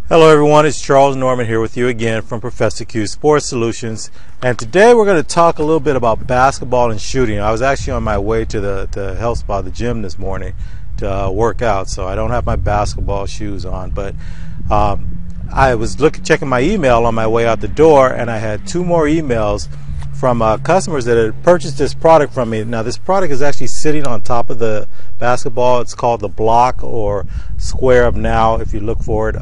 Hello everyone, it's Charles Norman here with you again from Professor Q Sports Solutions, and today we're going to talk a little bit about basketball and shooting. I was actually on my way to the health spa, the gym this morning to work out, so I don't have my basketball shoes on, but I was checking my email on my way out the door, and I had two more emails from customers that had purchased this product from me. Now this product is actually sitting on top of the basketball. It's called the Block or Square Up Now if you look for it.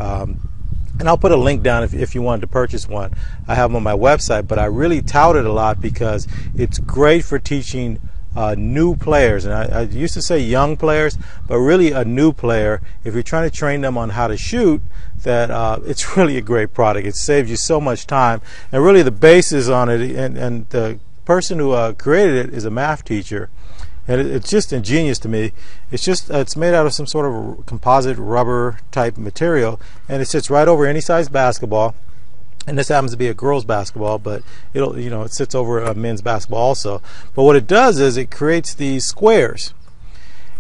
And I'll put a link down if you wanted to purchase one. I have them on my website, but I really tout it a lot because it's great for teaching new players. And I used to say young players, but really a new player. If you're trying to train them on how to shoot, that it's really a great product. It saves you so much time. And really the basis on it, and the person who created it is a math teacher. And it's just ingenious to me. It's made out of some sort of composite rubber type material, and it sits right over any size basketball. And this happens to be a girls' basketball, but it sits over a men's basketball also. But what it does is it creates these squares.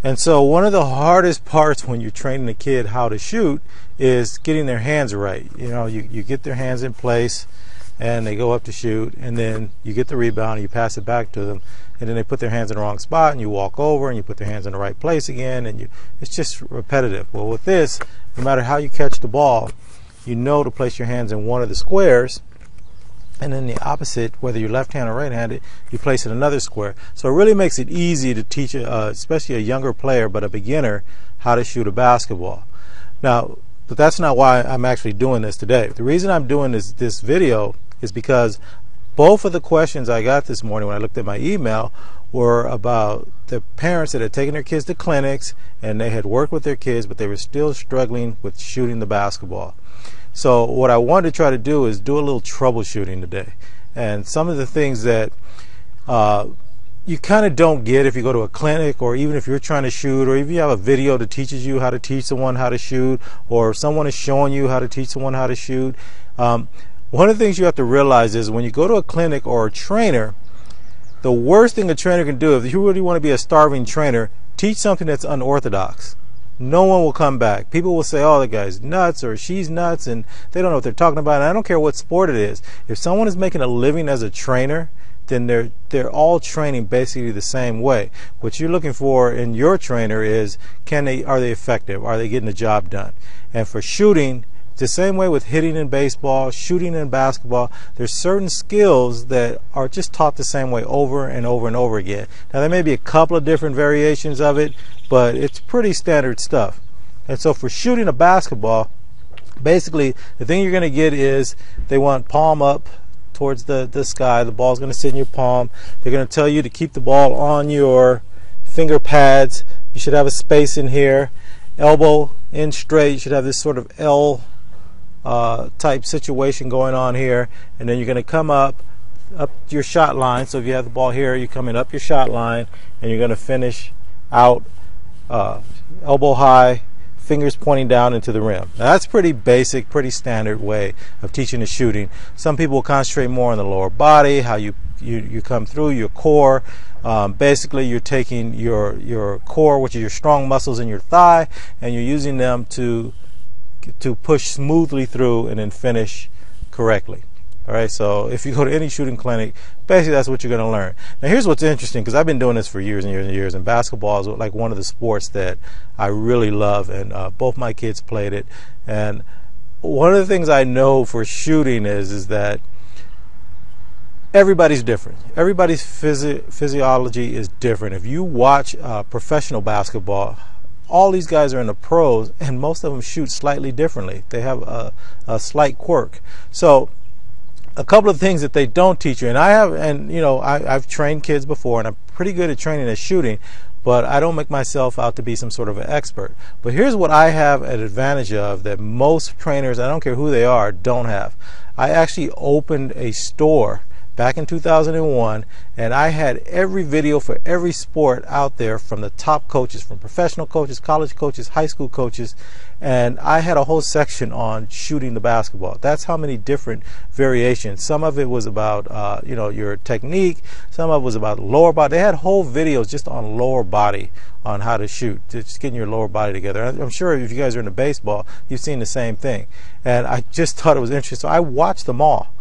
And so one of the hardest parts when you're training a kid how to shoot is getting their hands right. You get their hands in place, and they go up to shoot, and then you get the rebound and you pass it back to them, and then they put their hands in the wrong spot, and you walk over and you put their hands in the right place again, and it's just repetitive. Well, with this, no matter how you catch the ball, you know to place your hands in one of the squares, and then the opposite, whether you're left-handed or right-handed, you place it in another square. So it really makes it easy to teach, especially a younger player, but a beginner, how to shoot a basketball. Now, but that's not why I'm actually doing this today. The reason I'm doing this video is because both of the questions I got this morning when I looked at my email were about the parents that had taken their kids to clinics and they had worked with their kids, but they were still struggling with shooting the basketball. So what I wanted to try to do is do a little troubleshooting today. And some of the things that you kind of don't get if you go to a clinic, or even if you're trying to shoot, or if you have a video that teaches you how to teach someone how to shoot, or someone is showing you how to teach someone how to shoot. One of the things you have to realize is when you go to a clinic or a trainer, the worst thing a trainer can do, if you really want to be a starving trainer, teach something that's unorthodox. No one will come back. People will say, oh, the guy's nuts or she's nuts, and they don't know what they're talking about. And I don't care what sport it is. If someone is making a living as a trainer, then they're all training basically the same way. What you're looking for in your trainer is, are they effective? Are they getting the job done? And for shooting, the same way with hitting in baseball, shooting in basketball, there's certain skills that are just taught the same way over and over and over again. Now there may be a couple of different variations of it, but it's pretty standard stuff. And so for shooting a basketball, basically the thing you're going to get is they want palm up towards the sky. The ball's going to sit in your palm. They're going to tell you to keep the ball on your finger pads. You should have a space in here. Elbow in straight. You should have this sort of L type situation going on here, and then you're going to come up your shot line. So if you have the ball here, you're coming up your shot line, and you're going to finish out elbow high, fingers pointing down into the rim. Now that's pretty basic, pretty standard way of teaching the shooting. Some people will concentrate more on the lower body, how you come through your core. Basically you're taking your core, which is your strong muscles in your thigh, and you're using them to push smoothly through and then finish correctly. All right, so if you go to any shooting clinic, basically that's what you're going to learn. Now here's what's interesting, because I've been doing this for years and years and years, and basketball is like one of the sports that I really love, and both my kids played it. And one of the things I know for shooting is that everybody's different. Everybody's physiology is different. If you watch professional basketball, all these guys are in the pros, and most of them shoot slightly differently. They have a slight quirk. So a couple of things that they don't teach you, and I've trained kids before, and I'm pretty good at training at shooting, but I don't make myself out to be some sort of an expert. But here's what I have an advantage of that most trainers, I don't care who they are, don't have. I actually opened a store back in 2001, and I had every video for every sport out there, from the top coaches, from professional coaches, college coaches, high school coaches, and I had a whole section on shooting the basketball. That's how many different variations. Some of it was about your technique, some of it was about lower body. They had whole videos just on lower body, on how to shoot, just getting your lower body together. I'm sure if you guys are into baseball, you've seen the same thing. And I just thought it was interesting, so I watched them all.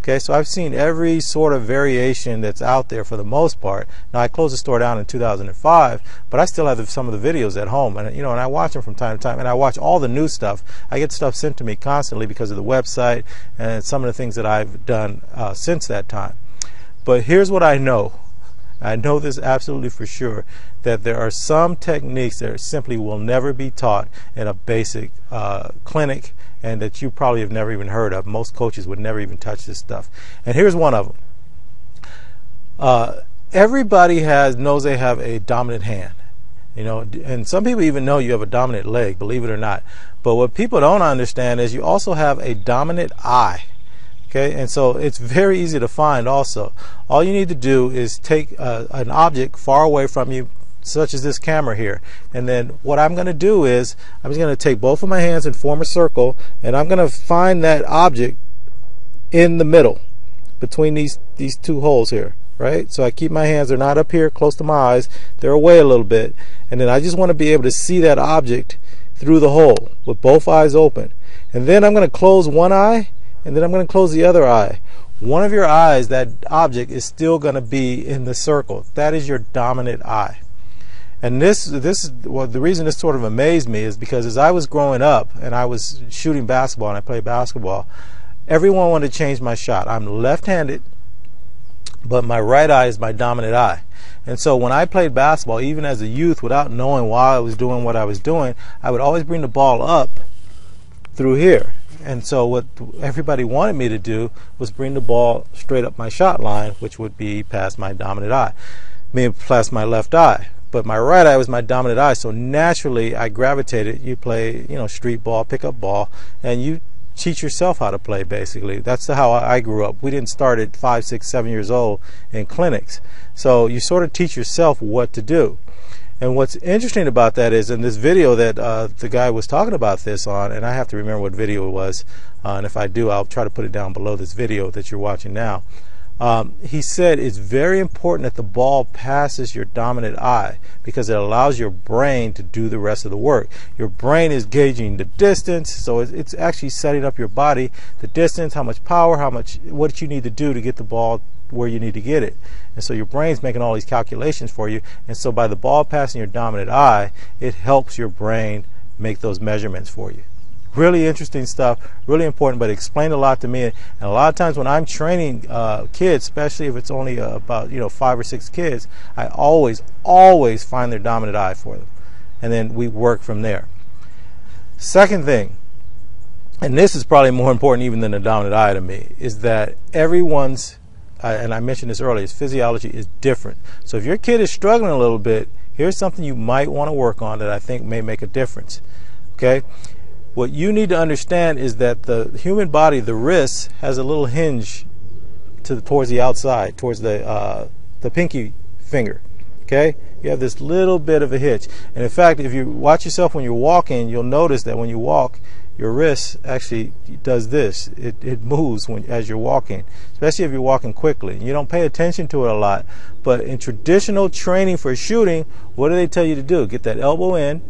Okay, so I've seen every sort of variation that's out there for the most part. Now, I closed the store down in 2005, but I still have some of the videos at home, and and I watch them from time to time, and I watch all the new stuff. I get stuff sent to me constantly because of the website and some of the things that I've done since that time. But here's what I know. I know this absolutely for sure, that there are some techniques that simply will never be taught in a basic clinic, and that you probably have never even heard of. Most coaches would never even touch this stuff. And here's one of them. Everybody knows they have a dominant hand, and some people even know you have a dominant leg, believe it or not. But what people don't understand is you also have a dominant eye. Okay, and so it's very easy to find also. All you need to do is take an object far away from you, such as this camera here, and then what I'm going to do is I'm just going to take both of my hands and form a circle, and I'm going to find that object in the middle between these two holes here, right? So I keep my hands, they're not up here close to my eyes, they're away a little bit, and then I just want to be able to see that object through the hole with both eyes open. And then I'm going to close one eye, and then I'm going to close the other eye. One of your eyes, that object is still going to be in the circle. That is your dominant eye. And the reason this sort of amazed me is because as I was growing up and I was shooting basketball and I played basketball, everyone wanted to change my shot. I'm left-handed, but my right eye is my dominant eye. And so when I played basketball, even as a youth, without knowing why I was doing what I was doing, I would always bring the ball up through here. And so what everybody wanted me to do was bring the ball straight up my shot line, which would be past my dominant eye, past my left eye. But my right eye was my dominant eye, so naturally I gravitated. You play, street ball, pickup ball, and you teach yourself how to play, basically. That's how I grew up. We didn't start at 5, 6, 7 years old in clinics. So you sort of teach yourself what to do. And what's interesting about that is in this video that the guy was talking about this on, and I have to remember what video it was, and if I do, I'll try to put it down below this video that you're watching now. He said it's very important that the ball passes your dominant eye because it allows your brain to do the rest of the work. Your brain is gauging the distance, so it's actually setting up your body, the distance, how much power, what you need to do to get the ball where you need to get it. And so your brain's making all these calculations for you, and so by the ball passing your dominant eye, it helps your brain make those measurements for you. Really interesting stuff, really important, but it explained a lot to me. And a lot of times when I'm training kids, especially if it's only about 5 or 6 kids, I always find their dominant eye for them, and then we work from there. Second thing, and this is probably more important even than the dominant eye to me, is that everyone's and I mentioned this earlier, his physiology is different. So if your kid is struggling a little bit, here's something you might want to work on that I think may make a difference. Okay? What you need to understand is that the human body, the wrist, has a little hinge towards the outside, towards the pinky finger. Okay? You have this little bit of a hitch. And in fact, if you watch yourself when you're walking, you'll notice that when you walk, your wrist actually does this. It moves as you're walking, especially if you're walking quickly. You don't pay attention to it a lot, but in traditional training for shooting, what do they tell you to do? Get that elbow in,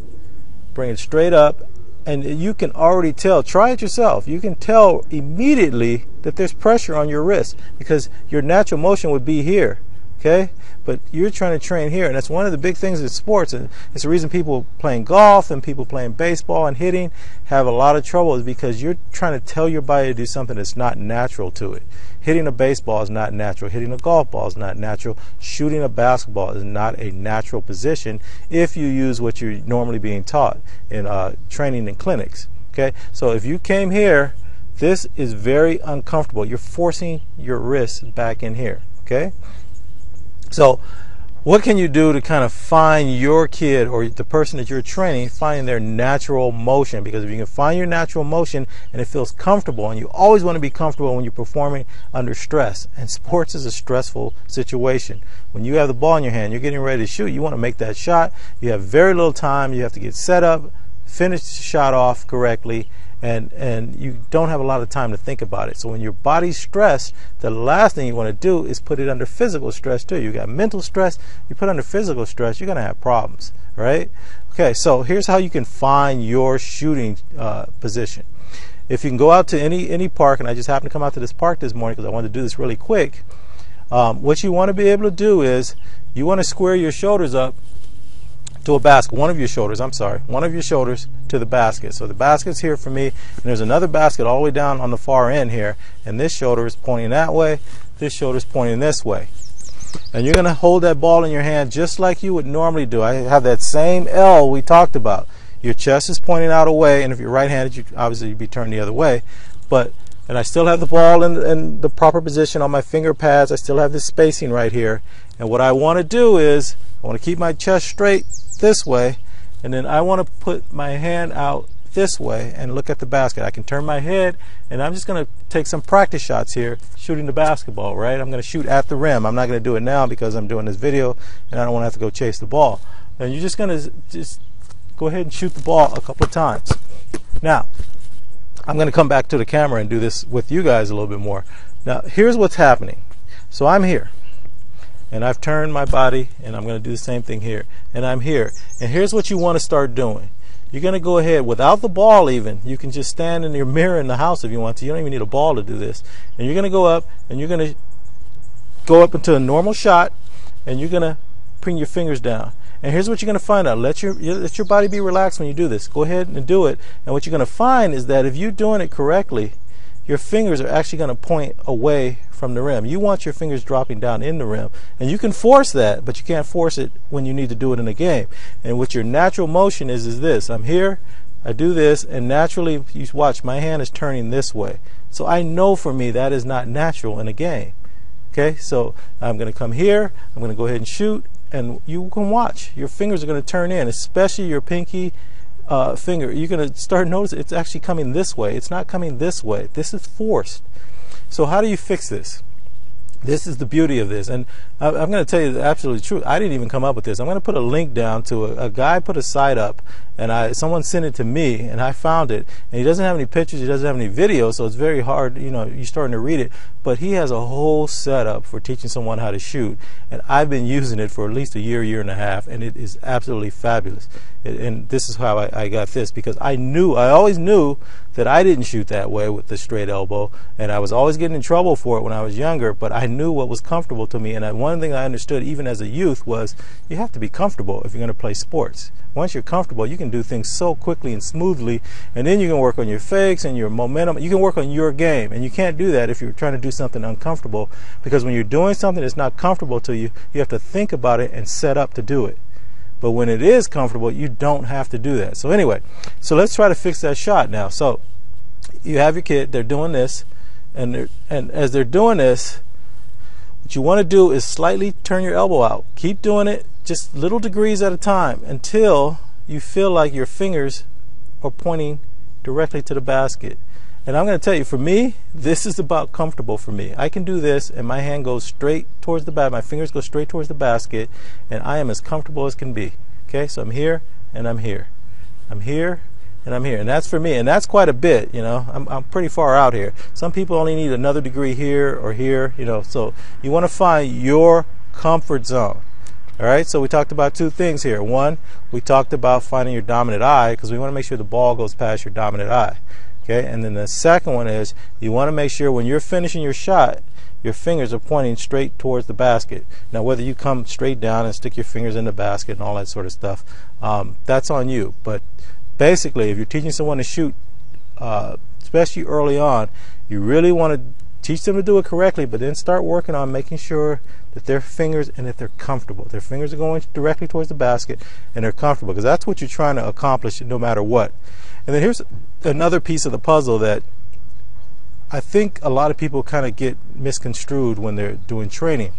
bring it straight up, and you can already tell. Try it yourself. You can tell immediately that there's pressure on your wrist because your natural motion would be here. Okay? But you're trying to train here, and that's one of the big things in sports, and it's the reason people playing golf and people playing baseball and hitting have a lot of trouble, is because you're trying to tell your body to do something that's not natural to it. Hitting a baseball is not natural. Hitting a golf ball is not natural. Shooting a basketball is not a natural position if you use what you're normally being taught in training in clinics. Okay? So if you came here, this is very uncomfortable. You're forcing your wrist back in here. Okay? So what can you do to kind of find your kid or the person that you're training, finding their natural motion? Because if you can find your natural motion and it feels comfortable, and you always want to be comfortable when you're performing under stress, and sports is a stressful situation. When you have the ball in your hand, you're getting ready to shoot, you want to make that shot, you have very little time, you have to get set up, finish the shot off correctly, and you don't have a lot of time to think about it. So when your body's stressed, the last thing you want to do is put it under physical stress too. You got mental stress, you put under physical stress, you're going to have problems, right? Okay, so here's how you can find your shooting position. If you can go out to any park, and I just happened to come out to this park this morning because I wanted to do this really quick, what you want to be able to do is you want to square your shoulders up to a basket, one of your shoulders to the basket. So the basket's here for me, and there's another basket all the way down on the far end here, and this shoulder is pointing that way, this shoulder is pointing this way. And you're going to hold that ball in your hand just like you would normally do. I have that same L we talked about. Your chest is pointing out away, and if you're right-handed, obviously you'd be turned the other way. And I still have the ball in the proper position on my finger pads. I still have this spacing right here. And what I want to do is I want to keep my chest straight this way, and then I want to put my hand out this way and look at the basket. I can turn my head, and I'm just going to take some practice shots here shooting the basketball, right? I'm going to shoot at the rim. I'm not going to do it now because I'm doing this video and I don't want to have to go chase the ball. And you're just going to just go ahead and shoot the ball a couple of times. Now, I'm going to come back to the camera and do this with you guys a little bit more. Now, here's what's happening. So I'm here, and I've turned my body, and I'm going to do the same thing here, and I'm here. And here's what you want to start doing. You're going to go ahead without the ball even. You can just stand in your mirror in the house if you want to. You don't even need a ball to do this. And you're going to go up, and you're going to go up into a normal shot, and you're going to bring your fingers down. And here's what you're going to find out. Let your body be relaxed when you do this. Go ahead and do it. And what you're going to find is that if you're doing it correctly, your fingers are actually going to point away from the rim. You want your fingers dropping down in the rim. And you can force that, but you can't force it when you need to do it in a game. And what your natural motion is this. I'm here, I do this, and naturally, you watch, my hand is turning this way. So I know for me that is not natural in a game. Okay, so I'm going to come here, I'm going to go ahead and shoot, and you can watch. Your fingers are going to turn in, especially your pinky finger. You're going to start noticing it's actually coming this way. It's not coming this way. This is forced. So how do you fix this? This is the beauty of this, and I'm going to tell you the absolute truth. I didn't even come up with this. I'm going to put a link down to a guy put a site up, and someone sent it to me, and I found it. And he doesn't have any pictures, he doesn't have any videos, so it's very hard. You know, you're starting to read it. But he has a whole setup for teaching someone how to shoot, and I've been using it for at least a year and a half, and it is absolutely fabulous. And this is how I got this, because I always knew that I didn't shoot that way with the straight elbow, and I was always getting in trouble for it when I was younger, but I knew what was comfortable to me. And one thing I understood even as a youth was you have to be comfortable if you're going to play sports. Once you're comfortable, you can do things so quickly and smoothly, and then you can work on your fakes and your momentum. You can work on your game, and you can't do that if you're trying to do something uncomfortable, because when you're doing something that's not comfortable to you, you have to think about it and set up to do it. But when it is comfortable, you don't have to do that. So anyway, so let's try to fix that shot now. So you have your kid, they're doing this, and as they're doing this, what you want to do is slightly turn your elbow out. Keep doing it, just little degrees at a time, until you feel like your fingers are pointing directly to the basket. And I'm going to tell you, for me, this is about comfortable for me. I can do this, and my hand goes straight towards the basket. My fingers go straight towards the basket, and I am as comfortable as can be. Okay, so I'm here, and I'm here. I'm here, and I'm here. And that's for me, and that's quite a bit, you know. I'm pretty far out here. Some people only need another degree here or here, you know. So you want to find your comfort zone. All right, so we talked about two things here. One, we talked about finding your dominant eye, because we want to make sure the ball goes past your dominant eye. Okay, and then the second one is you want to make sure when you're finishing your shot, your fingers are pointing straight towards the basket. Now, whether you come straight down and stick your fingers in the basket and all that sort of stuff, that's on you. But basically, if you're teaching someone to shoot, especially early on, you really want to teach them to do it correctly, but then start working on making sure that their fingers and that they're comfortable. Their fingers are going directly towards the basket and they're comfortable, because that's what you're trying to accomplish no matter what. And then here's another piece of the puzzle that I think a lot of people kind of get misconstrued when they're doing training.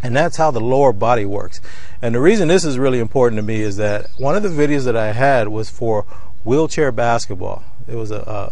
And that's how the lower body works. And the reason this is really important to me is that one of the videos that I had was for wheelchair basketball. It was a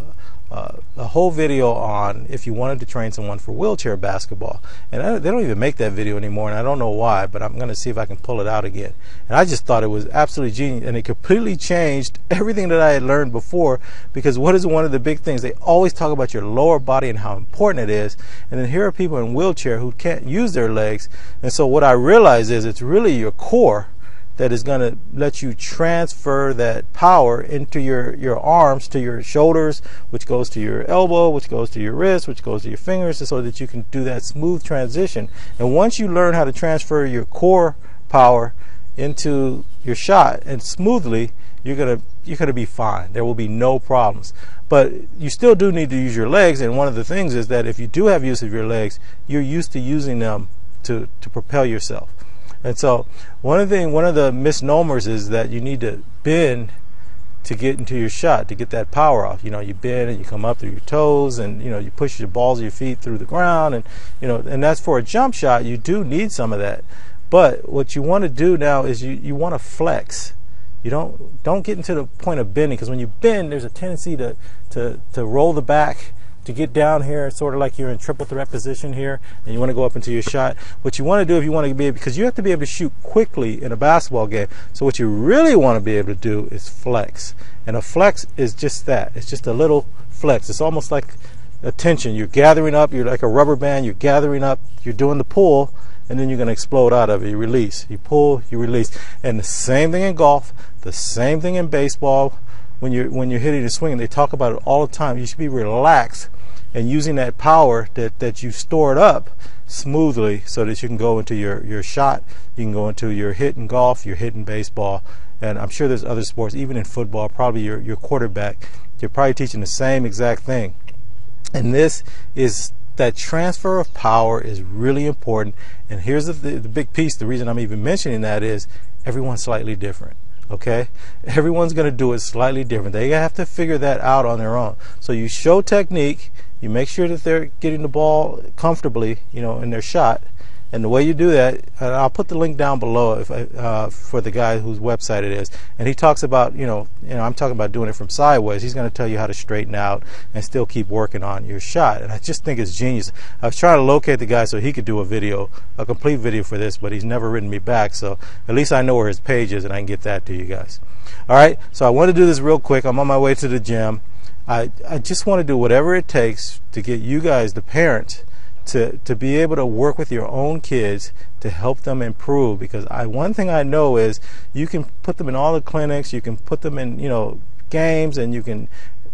whole video on if you wanted to train someone for wheelchair basketball. And they don't even make that video anymore, and I don't know why, but I'm going to see if I can pull it out again. And I just thought it was absolutely genius, and it completely changed everything that I had learned before, because what is one of the big things? They always talk about your lower body and how important it is, and then here are people in wheelchair who can't use their legs. And so what I realize is it's really your core that is going to let you transfer that power into your arms, to your shoulders, which goes to your elbow, which goes to your wrist, which goes to your fingers, so that you can do that smooth transition. And once you learn how to transfer your core power into your shot and smoothly, you're gonna be fine. There will be no problems. But you still do need to use your legs, and one of the things is that if you do have use of your legs, you're used to using them to propel yourself. And so one of the misnomers is that you need to bend to get into your shot, to get that power off. You know, you bend and you come up through your toes, and you push your balls of your feet through the ground, and and that's for a jump shot. You do need some of that. But what you want to do now is you want to flex. You don't get into the point of bending, because when you bend, there's a tendency to roll the back, to get down here, sort of like you're in triple threat position here, and you want to go up into your shot. What you want to do, if you want to be able, because you have to be able to shoot quickly in a basketball game, so what you really want to be able to do is flex. And a flex is just that. It's just a little flex. It's almost like a tension. You're gathering up. You're like a rubber band. You're gathering up. You're doing the pull, and then you're going to explode out of it. You release. You pull. You release. And the same thing in golf. The same thing in baseball. When you're hitting and swinging, they talk about it all the time. You should be relaxed and using that power that you stored up smoothly, so that you can go into your shot, you can go into your hit in golf, your hit in baseball, and I'm sure there's other sports, even in football, probably your quarterback, you're probably teaching the same exact thing. And this is that transfer of power is really important. And here's the big piece. The reason I'm even mentioning that is everyone's slightly different. Okay, everyone's going to do it slightly different. They have to figure that out on their own. So you show technique, you make sure that they're getting the ball comfortably, in their shot. And the way you do that, and I'll put the link down below for the guy whose website it is. And he talks about, I'm talking about doing it from sideways. He's going to tell you how to straighten out and still keep working on your shot. And I just think it's genius. I was trying to locate the guy so he could do a complete video for this, but he's never written me back. So at least I know where his page is, and I can get that to you guys. All right, so I want to do this real quick. I'm on my way to the gym. I just want to do whatever it takes to get you guys, the parents, to be able to work with your own kids to help them improve. Because one thing I know is you can put them in all the clinics, you can put them in games, and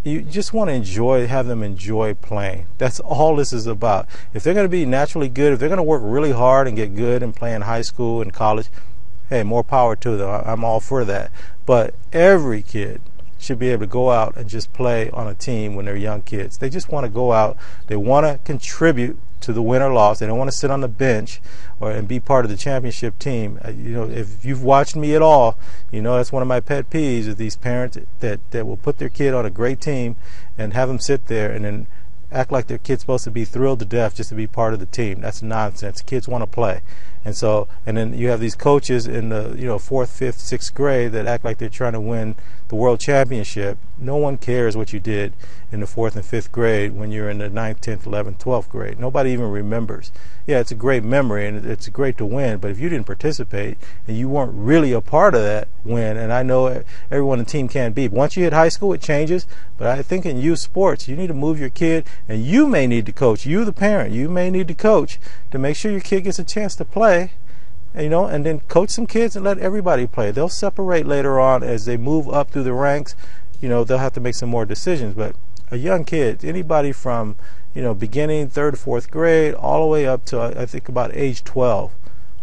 you just want to have them enjoy playing. That's all this is about. If they're going to be naturally good, if they're going to work really hard and get good and play in high school and college, hey, more power to them. I'm all for that. But every kid should be able to go out and just play on a team when they're young kids. They just want to go out. They want to contribute to the win or loss. They don't want to sit on the bench and be part of the championship team. If you've watched me at all, that's one of my pet peeves is these parents that will put their kid on a great team and have them sit there and then act like their kid's supposed to be thrilled to death just to be part of the team. That's nonsense. Kids want to play. And then you have these coaches in the 4th, 5th, 6th grade that act like they're trying to win the world championship. No one cares what you did in the 4th and 5th grade when you're in the 9th, 10th, 11th, 12th grade. Nobody even remembers. Yeah, it's a great memory and it's great to win, but if you didn't participate and you weren't really a part of that win, and I know everyone in the team can't be. Once you hit high school, it changes, but I think in youth sports, you need to move your kid, and you may need to coach. You, the parent, you may need to coach to make sure your kid gets a chance to play. And then coach some kids and let everybody play. They'll separate later on as they move up through the ranks. They'll have to make some more decisions. But a young kid, anybody from beginning 3rd, 4th grade all the way up to I think about age 12,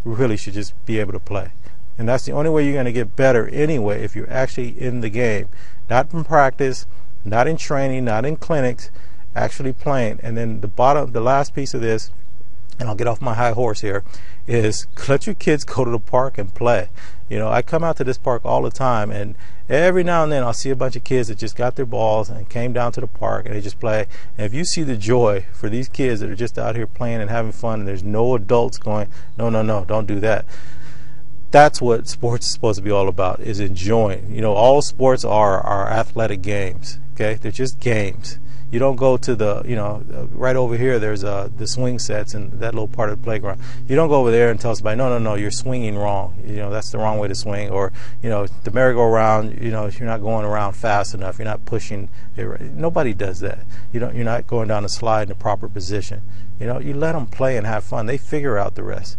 really should just be able to play. And that's the only way you're going to get better anyway, if you're actually in the game, not in practice, not in training, not in clinics, actually playing. And then the last piece of this and I'll get off my high horse here, is let your kids go to the park and play. You know, I come out to this park all the time, and every now and then I'll see a bunch of kids that just got their balls and came down to the park and they just play. And if you see the joy for these kids that are just out here playing and having fun, and there's no adults going, no, no, no, don't do that. That's what sports is supposed to be all about, is enjoying. You know, all sports are athletic games, okay? They're just games. You don't go to the, you know, right over here there's the swing sets and that little part of the playground. You don't go over there and tell somebody, no, no, no, you're swinging wrong. You know, that's the wrong way to swing. Or, you know, the merry-go-round, you know, you're not going around fast enough. You're not pushing. Nobody does that. You're not going down the slide in the proper position. You know, you let them play and have fun. They figure out the rest.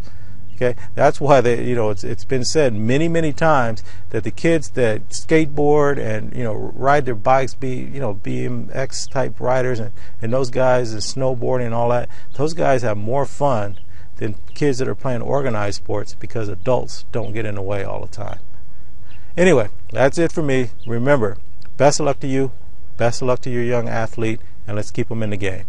Okay, that's why they, you know, it's been said many, many times that the kids that skateboard and, you know, ride their bikes, BMX type riders, and those guys and snowboarding and all that, those guys have more fun than kids that are playing organized sports, because adults don't get in the way all the time. Anyway, that's it for me. Remember, best of luck to you, best of luck to your young athlete, and let's keep them in the game.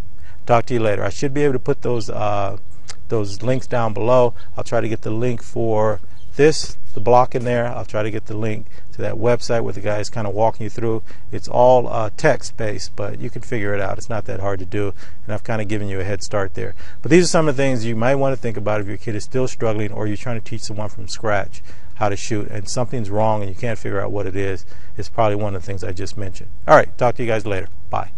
Talk to you later. I should be able to put those links down below. I'll try to get the link for the block in there. I'll try to get the link to that website where the guy is kind of walking you through. It's all text-based, but you can figure it out. It's not that hard to do, and I've kind of given you a head start there. But these are some of the things you might want to think about if your kid is still struggling, or you're trying to teach someone from scratch how to shoot, and something's wrong and you can't figure out what it is. It's probably one of the things I just mentioned. All right, talk to you guys later. Bye.